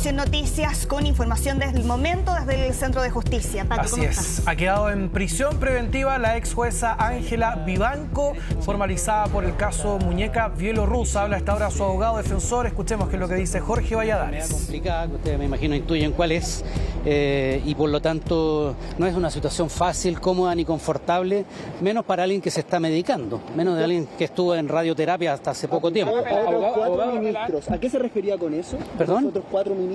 Univisión Noticias con información desde el momento, desde el Centro de Justicia. Pato, así es, ha quedado en prisión preventiva la ex jueza Ángela Vivanco, formalizada por el caso Muñeca Bielorrusa. Habla hasta ahora su abogado defensor. Escuchemos qué es lo que dice Jorge Valladares. Es complicada, que ustedes me imagino intuyen cuál es, y por lo tanto no es una situación fácil, cómoda ni confortable, menos para alguien que se está medicando, menos de alguien que estuvo en radioterapia hasta hace poco tiempo. ¿Cuatro ministros? ¿A qué se refería con eso? ¿Perdón? ¿Los otros 4 ministros?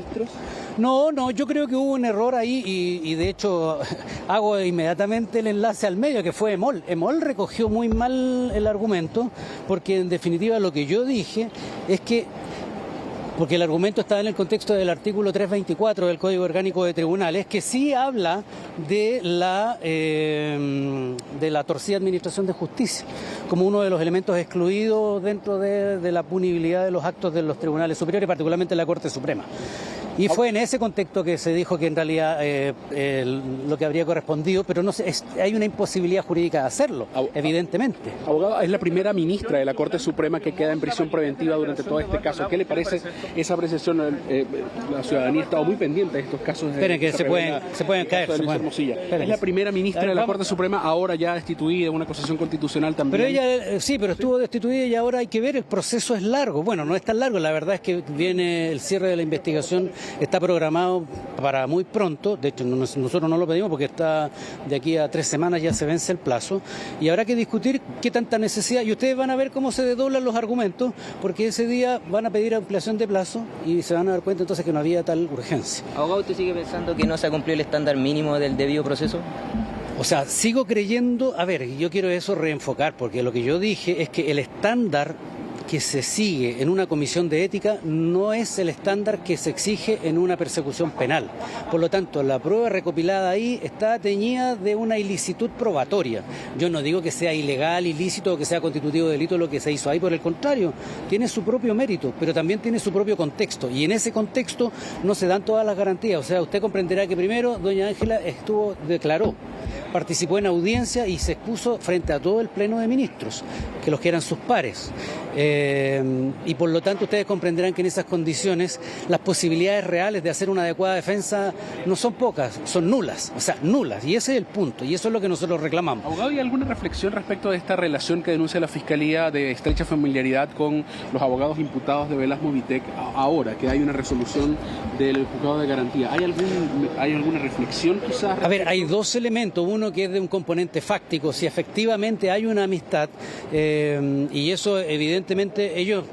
No, yo creo que hubo un error ahí y de hecho hago inmediatamente el enlace al medio, que fue EMOL. EMOL recogió muy mal el argumento, porque en definitiva lo que yo dije es que, porque el argumento está en el contexto del artículo 324 del Código Orgánico de Tribunales, que sí habla de la torcida administración de justicia, como uno de los elementos excluidos dentro de la punibilidad de los actos de los tribunales superiores, particularmente la Corte Suprema. Y fue en ese contexto que se dijo que en realidad lo que habría correspondido, pero no sé, hay una imposibilidad jurídica de hacerlo, evidentemente. Abogado, es la primera ministra de la Corte Suprema que queda en prisión preventiva durante todo este caso. ¿Qué le parece esa apreciación? La ciudadanía ha estado muy pendiente de estos casos. Esperen que se pueden caer. Es la primera ministra de la Corte Suprema, ahora ya destituida, una acusación constitucional también. Pero ella, sí, pero estuvo destituida y ahora hay que ver, el proceso es largo. Bueno, no es tan largo, la verdad es que viene el cierre de la investigación. Está programado para muy pronto, de hecho nosotros no lo pedimos porque está de aquí a 3 semanas ya se vence el plazo y habrá que discutir qué tanta necesidad, y ustedes van a ver cómo se desdoblan los argumentos, porque ese día van a pedir ampliación de plazo y se van a dar cuenta entonces que no había tal urgencia. Abogado, ¿usted sigue pensando que no se ha cumplido el estándar mínimo del debido proceso? O sea, sigo creyendo, a ver, yo quiero eso reenfocar, porque lo que yo dije es que el estándar que se sigue en una comisión de ética no es el estándar que se exige en una persecución penal. Por lo tanto, la prueba recopilada ahí está teñida de una ilicitud probatoria. Yo no digo que sea ilegal, ilícito o que sea constitutivo de delito lo que se hizo ahí, por el contrario, tiene su propio mérito, pero también tiene su propio contexto, y en ese contexto no se dan todas las garantías. O sea, usted comprenderá que primero doña Ángela declaró, participó en audiencia y se expuso frente a todo el Pleno de Ministros, que los que eran sus pares. Y por lo tanto ustedes comprenderán que en esas condiciones las posibilidades reales de hacer una adecuada defensa no son pocas, son nulas, o sea, nulas, y ese es el punto, y eso es lo que nosotros reclamamos. Abogado, ¿hay alguna reflexión respecto de esta relación que denuncia la Fiscalía de estrecha familiaridad con los abogados imputados de Velasco Vitec ahora que hay una resolución del juzgado de garantía? ¿Hay alguna reflexión quizás? A ver, hay dos elementos, uno que es de un componente fáctico, si efectivamente hay una amistad, y eso evidentemente ellos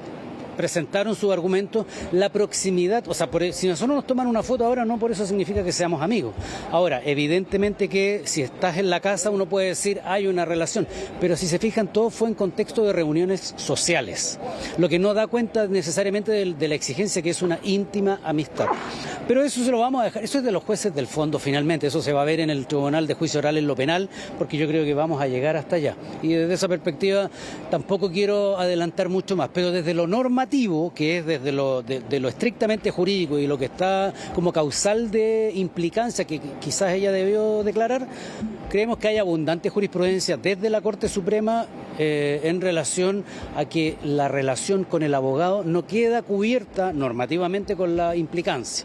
presentaron su argumento, la proximidad, o sea, si nosotros nos toman una foto ahora, no por eso significa que seamos amigos. Ahora, evidentemente que si estás en la casa uno puede decir hay una relación, pero si se fijan todo fue en contexto de reuniones sociales, lo que no da cuenta necesariamente de la exigencia que es una íntima amistad. Pero eso se lo vamos a dejar, eso es de los jueces del fondo finalmente, eso se va a ver en el Tribunal de Juicio Oral en lo penal, porque yo creo que vamos a llegar hasta allá. Y desde esa perspectiva tampoco quiero adelantar mucho más, pero desde lo normativo, que es desde de lo estrictamente jurídico y lo que está como causal de implicancia que quizás ella debió declarar, creemos que hay abundante jurisprudencia desde la Corte Suprema en relación a que la relación con el abogado no queda cubierta normativamente con la implicancia.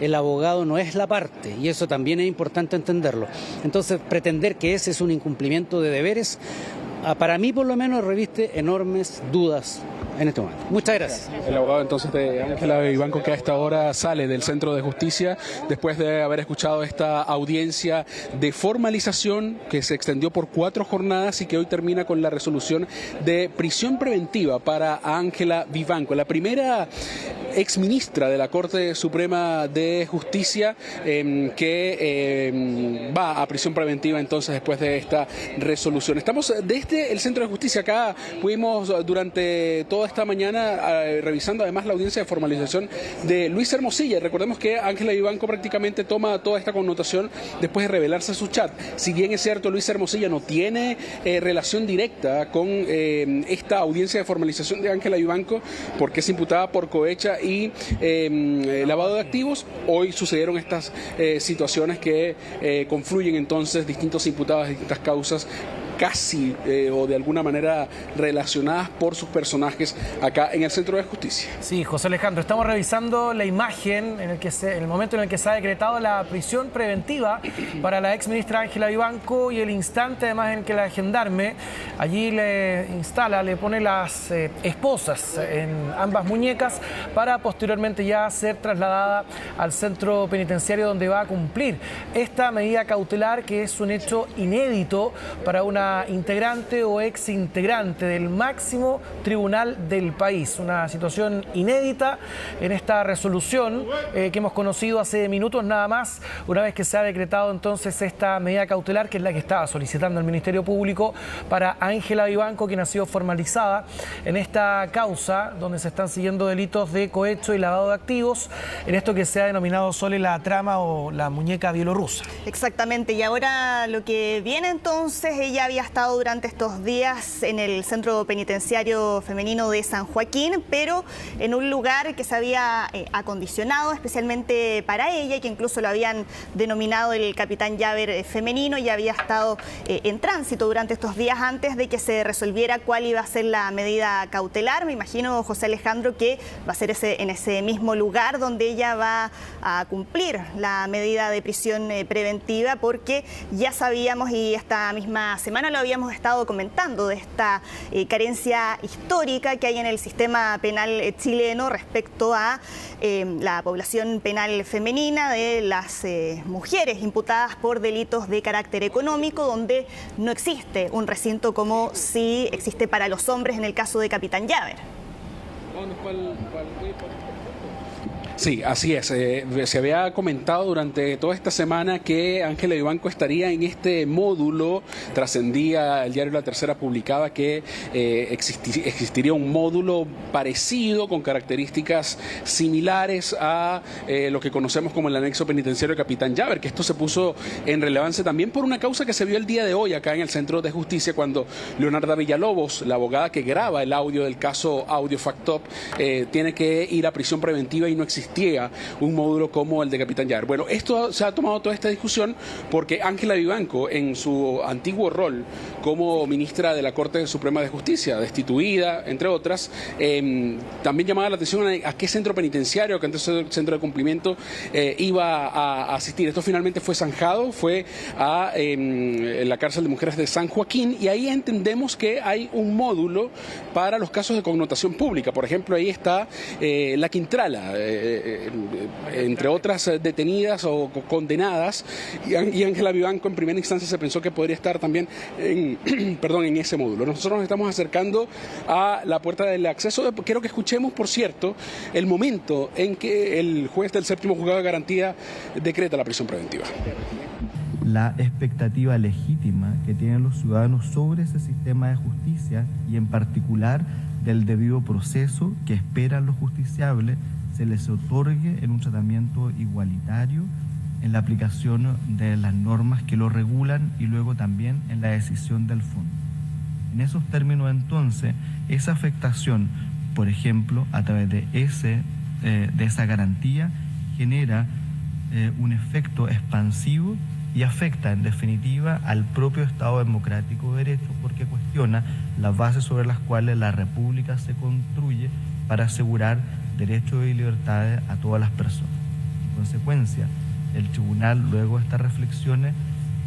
El abogado no es la parte, y eso también es importante entenderlo. Entonces, pretender que ese es un incumplimiento de deberes, para mí por lo menos reviste enormes dudas en este momento. Muchas gracias. El abogado entonces de Ángela Vivanco, que a esta hora sale del Centro de Justicia después de haber escuchado esta audiencia de formalización que se extendió por 4 jornadas y que hoy termina con la resolución de prisión preventiva para Ángela Vivanco, la primera exministra de la Corte Suprema de Justicia que va a prisión preventiva entonces después de esta resolución. Estamos desde el Centro de Justicia, acá pudimos durante toda esta mañana revisando además la audiencia de formalización de Luis Hermosilla. Recordemos que Ángela Vivanco prácticamente toma toda esta connotación después de revelarse su chat. Si bien es cierto, Luis Hermosilla no tiene relación directa con esta audiencia de formalización de Ángela Vivanco porque es imputada por cohecha y lavado de activos, hoy sucedieron estas situaciones que confluyen entonces distintos imputados de distintas causas casi o de alguna manera relacionadas por sus personajes acá en el Centro de Justicia. Sí, José Alejandro, estamos revisando la imagen en el momento en el que se ha decretado la prisión preventiva para la ex ministra Ángela Vivanco y el instante además en que la gendarme allí le pone las esposas en ambas muñecas para posteriormente ya ser trasladada al centro penitenciario donde va a cumplir esta medida cautelar, que es un hecho inédito para una integrante o ex integrante del máximo tribunal del país. Una situación inédita en esta resolución que hemos conocido hace minutos nada más, una vez que se ha decretado entonces esta medida cautelar, que es la que estaba solicitando el Ministerio Público para Ángela Vivanco, quien ha sido formalizada en esta causa donde se están siguiendo delitos de cohecho y lavado de activos, en esto que se ha denominado Sole la trama o la muñeca bielorrusa. Exactamente, y ahora lo que viene entonces, ella había estado durante estos días en el Centro Penitenciario Femenino de San Joaquín, pero en un lugar que se había acondicionado especialmente para ella y que incluso lo habían denominado el Capitán Llaver femenino, y había estado en tránsito durante estos días antes de que se resolviera cuál iba a ser la medida cautelar. Me imagino, José Alejandro, que va a ser en ese mismo lugar donde ella va a cumplir la medida de prisión preventiva, porque ya sabíamos, y esta misma semana lo habíamos estado comentando, de esta carencia histórica que hay en el sistema penal chileno respecto a la población penal femenina de las mujeres imputadas por delitos de carácter económico, donde no existe un recinto como sí existe para los hombres en el caso de Capitán Llaver. Sí, así es. Se había comentado durante toda esta semana que Ángela Vivanco estaría en este módulo. Trascendía el diario La Tercera, publicaba que existiría un módulo parecido, con características similares a lo que conocemos como el anexo penitenciario de Capitán Llaver, que esto se puso en relevancia también por una causa que se vio el día de hoy acá en el Centro de Justicia, cuando Leonarda Villalobos, la abogada que graba el audio del caso Audio Fact Up, tiene que ir a prisión preventiva y no existía un módulo como el de Capitán Llaver. Bueno, esto se ha tomado toda esta discusión porque Ángela Vivanco, en su antiguo rol como ministra de la Corte Suprema de Justicia, destituida, entre otras, también llamaba la atención a qué centro penitenciario, a qué centro de cumplimiento iba a asistir. Esto finalmente fue zanjado, fue a la cárcel de mujeres de San Joaquín, y ahí entendemos que hay un módulo para los casos de connotación pública. Por ejemplo, ahí está la Quintrala, entre otras detenidas o condenadas, y Ángela Vivanco en primera instancia se pensó que podría estar también en ese módulo. Nosotros nos estamos acercando a la puerta del acceso. Quiero que escuchemos, por cierto, el momento en que el juez del séptimo juzgado de garantía decreta la prisión preventiva. La expectativa legítima que tienen los ciudadanos sobre ese sistema de justicia, y en particular del debido proceso que esperan los justiciables, se les otorgue en un tratamiento igualitario en la aplicación de las normas que lo regulan y luego también en la decisión del fondo. En esos términos, entonces, esa afectación, por ejemplo, a través de esa garantía, genera un efecto expansivo y afecta, en definitiva, al propio Estado democrático de derecho, porque cuestiona las bases sobre las cuales la República se construye para asegurar derechos y libertades a todas las personas. En consecuencia, el tribunal, luego de estas reflexiones,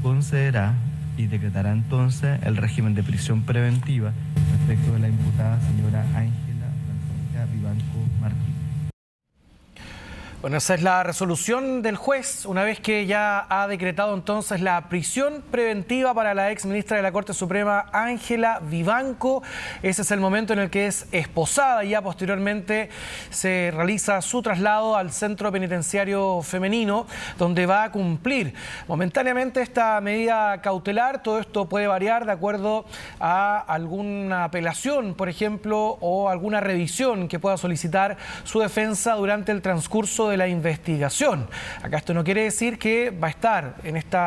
concederá y decretará entonces el régimen de prisión preventiva respecto de la imputada señora Ángela Francisca Vivanco Martínez. Bueno, esa es la resolución del juez, una vez que ya ha decretado entonces la prisión preventiva para la ex ministra de la Corte Suprema, Ángela Vivanco. Ese es el momento en el que es esposada y ya posteriormente se realiza su traslado al Centro Penitenciario Femenino, donde va a cumplir momentáneamente esta medida cautelar. Todo esto puede variar de acuerdo a alguna apelación, por ejemplo, o alguna revisión que pueda solicitar su defensa durante el transcurso de la investigación. Acá esto no quiere decir que va a estar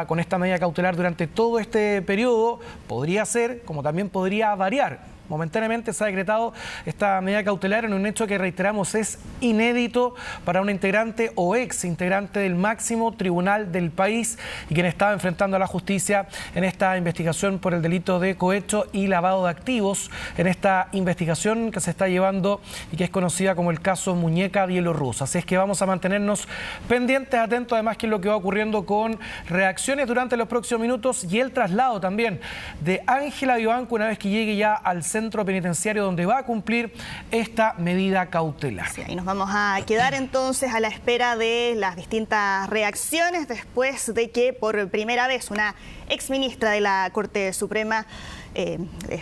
con esta medida cautelar durante todo este periodo. Podría ser, como también podría variar. momentáneamente se ha decretado esta medida cautelar en un hecho que, reiteramos, es inédito para una integrante o ex integrante del máximo tribunal del país y quien estaba enfrentando a la justicia en esta investigación por el delito de cohecho y lavado de activos, en esta investigación que se está llevando y que es conocida como el caso Muñeca Bielorrusa. Así es que vamos a mantenernos pendientes, atentos además que es lo que va ocurriendo con reacciones durante los próximos minutos y el traslado también de Ángela Vivanco una vez que llegue ya al centro penitenciario donde va a cumplir esta medida cautelar. Sí, ahí nos vamos a quedar entonces a la espera de las distintas reacciones después de que por primera vez una exministra de la Corte Suprema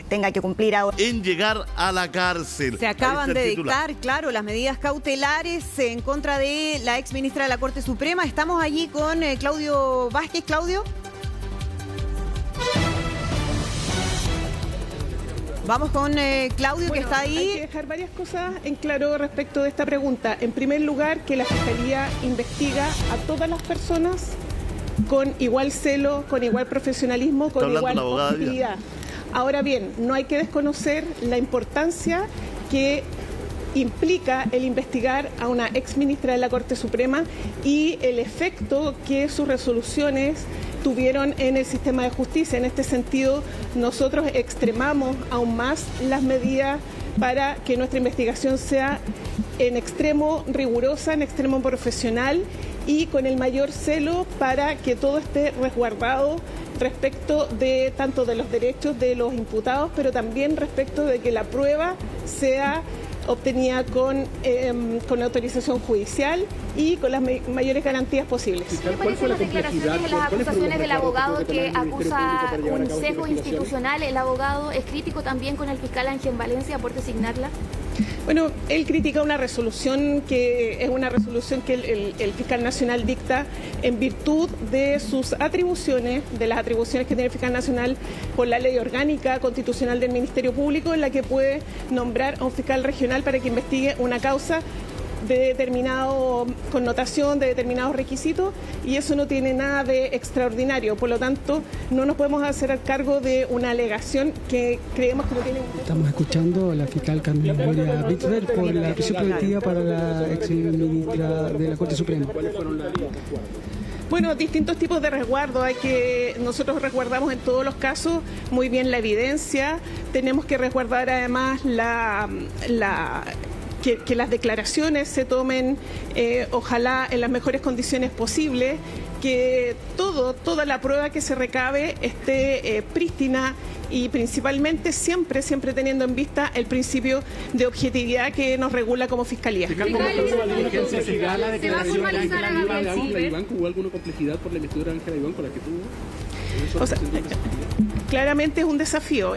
tenga que cumplir ahora en llegar a la cárcel. Se acaban de dictar, claro, las medidas cautelares en contra de la exministra de la Corte Suprema. Estamos allí con Claudio Vázquez. Claudio. Vamos con Claudio, que está ahí. Hay que dejar varias cosas en claro respecto de esta pregunta. En primer lugar, que la Fiscalía investiga a todas las personas con igual celo, con igual profesionalismo, con igual objetividad. Ahora bien, no hay que desconocer la importancia que implica el investigar a una exministra de la Corte Suprema y el efecto que sus resoluciones tuvieron en el sistema de justicia. En este sentido, nosotros extremamos aún más las medidas para que nuestra investigación sea en extremo rigurosa, en extremo profesional y con el mayor celo para que todo esté resguardado respecto de tanto de los derechos de los imputados, pero también respecto de que la prueba sea obtenida con autorización judicial y con las mayores garantías posibles. ¿Qué le parecen las declaraciones de las acusaciones del abogado que acusa un sesgo institucional? El abogado es crítico también con el fiscal Ángel Valencia por designarla. Bueno, él critica una resolución que es una resolución que el fiscal nacional dicta en virtud de sus atribuciones, de las atribuciones que tiene el fiscal nacional por la ley orgánica constitucional del Ministerio Público, en la que puede nombrar a un fiscal regional para que investigue una causa de determinada connotación, de determinados requisitos, y eso no tiene nada de extraordinario. Por lo tanto, no nos podemos hacer al cargo de una alegación que creemos que no tiene... Estamos escuchando a la fiscal Carmen Gloria Bitver por la prisión preventiva para la exministra de la Corte Suprema. Bueno, distintos tipos de resguardo. Nosotros resguardamos en todos los casos muy bien la evidencia. Tenemos que resguardar además que las declaraciones se tomen, ojalá, en las mejores condiciones posibles, que toda la prueba que se recabe esté prístina y principalmente siempre teniendo en vista el principio de objetividad que nos regula como Fiscalía. ¿Se va a formalizar a Gabriel Silver? ¿Hubo alguna complejidad por la investidura de Ángela Vivanco, la que tuvo? O sea, claramente es un desafío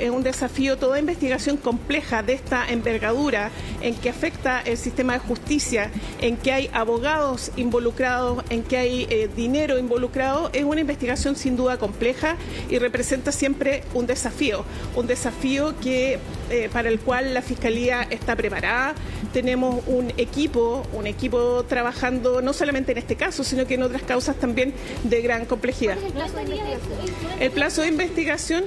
toda investigación compleja de esta envergadura, en que afecta el sistema de justicia, en que hay abogados involucrados, en que hay dinero involucrado. Es una investigación sin duda compleja y representa siempre un desafío que para el cual la Fiscalía está preparada. Tenemos un equipo trabajando no solamente en este caso, sino que en otras causas también de gran complejidad. El plazo de investigación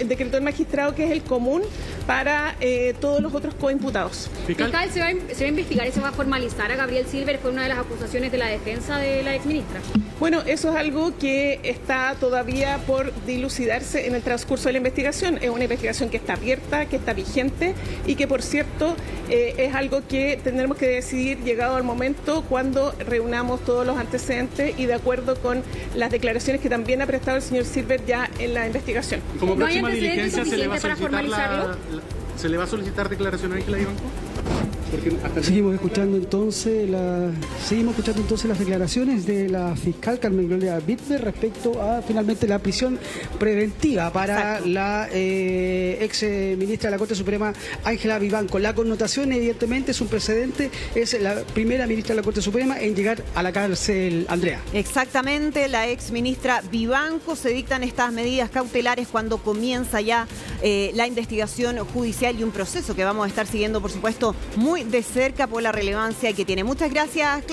decretó el magistrado que es el común para todos los otros coimputados. Fiscal, ¿se va a investigar y se va a formalizar a Gabriel Silver? Fue una de las acusaciones de la defensa de la exministra. Bueno, eso es algo que está todavía por dilucidarse en el transcurso de la investigación. Es una investigación que está abierta, que está vigente y que, por cierto, es algo que tendremos que decidir llegado al momento cuando reunamos todos los antecedentes y de acuerdo con las declaraciones que también ha prestado el señor Silver ya en la investigación. Como próxima diligencia, ¿se le va a solicitar declaración a Ángela Vivanco? Seguimos escuchando entonces las declaraciones de la fiscal Carmen Gloria Bitver respecto a finalmente la prisión preventiva para la ex ministra de la Corte Suprema Ángela Vivanco. La connotación evidentemente es un precedente, es la primera ministra de la Corte Suprema en llegar a la cárcel, Andrea. Exactamente, la ex ministra Vivanco. Se dictan estas medidas cautelares cuando comienza ya la investigación judicial y un proceso que vamos a estar siguiendo, por supuesto, muy de cerca por la relevancia que tiene. Muchas gracias.